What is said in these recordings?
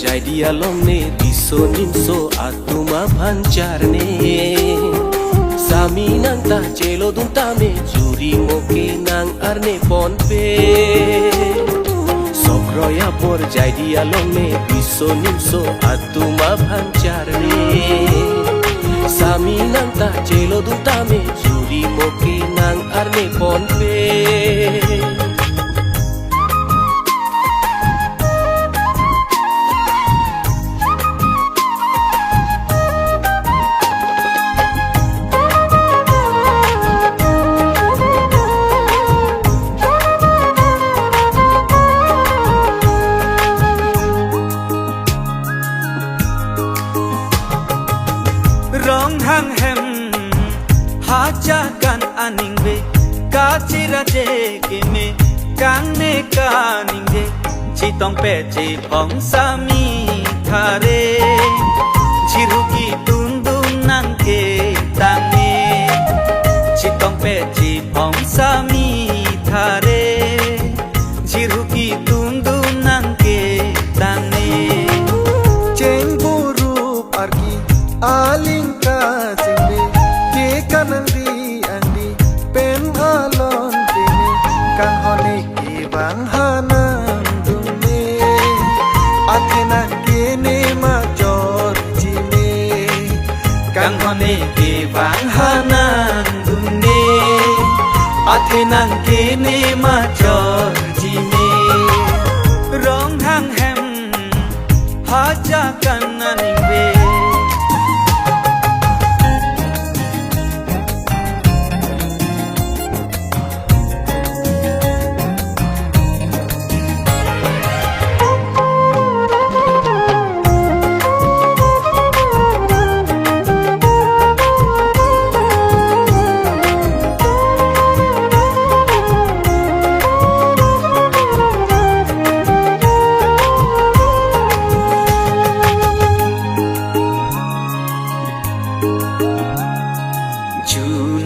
jai dia longne biso nimso atuma pancarne sami nang ta celo duntame juri moke nang arne ponpe sokroya por jai dia longne biso nimso atuma pancarne sami nang ta celo duntame juri moke nang arne ponpe rong hang hem haja kan aning be kachira je ke me kang ne kaning je chitong pe che phong sami thare chiruki tun dun nang ke tane chitong pe che phong sami thare chiruki tun dun nang ke tane chen buru arki alingka sinde ke kanandi andi pen alon tene kan hone ke bang hanam dunne athena ke ne ma jor jime kan hone ke bang hanam dunne athena ke ne ma jor jime rong hang hem haja kan aning be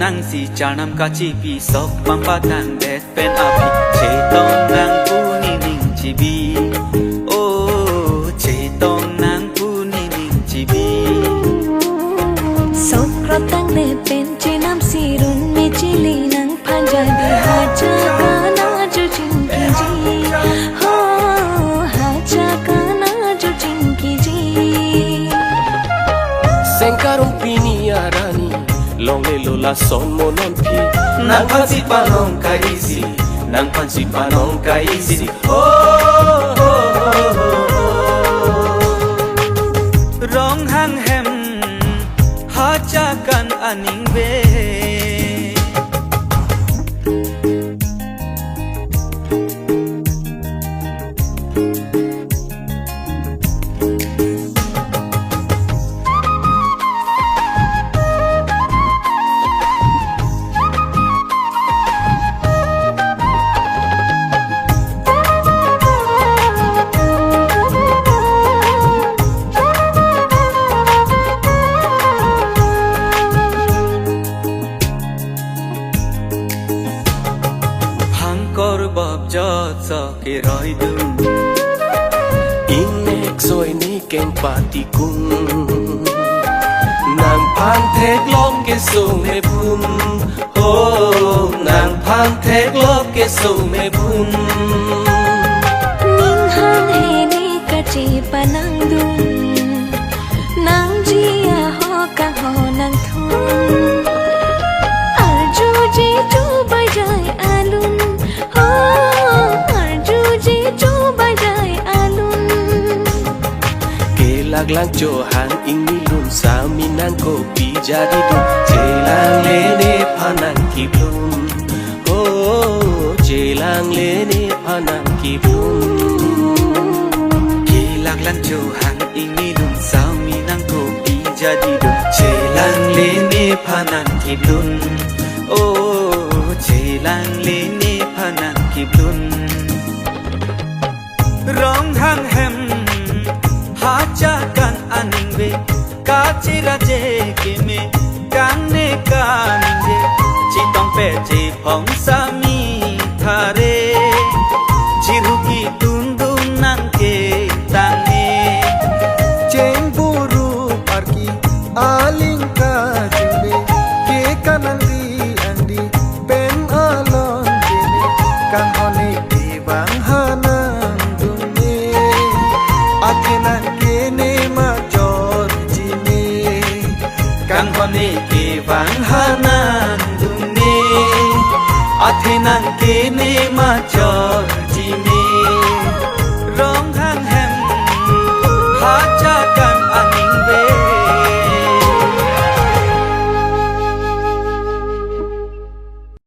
nang si chanam kachi pi sok pampa tang det pen api che tong nang puni ning chibi o che tong nang puni ning chibi sok krop tang ne pen che nam si run me chili nang panjabi haja kana jo chinki ji ho haja kana jo chinki ji sengkarong pini arani longle lola son monon pi nang pansi panong kaisi nang pansi panong kaisi rong hang hem haja kan aning be ke roi dun inek soi ni ken pati kun nang pan thek lom ke so me bun oh nang pan thek lom ke so me bun ning hang he ni kachi panang dun nang jia ho ka ho nang thun arju ji chu bai jai alun ho laglang johan ingni lun sami nang kopi jadi dun jelang lene panang kiblun oh jelang lene panang kiblun laglang johan ingni lun sami nang kopi jadi dun jelang lene panang kiblun oh jelang lene panang kiblun rong hang hem haja kan aning be kachira je ke me kang ne kaning je chitong pe je phong sami thare chiruki tun dun nang ke tane lon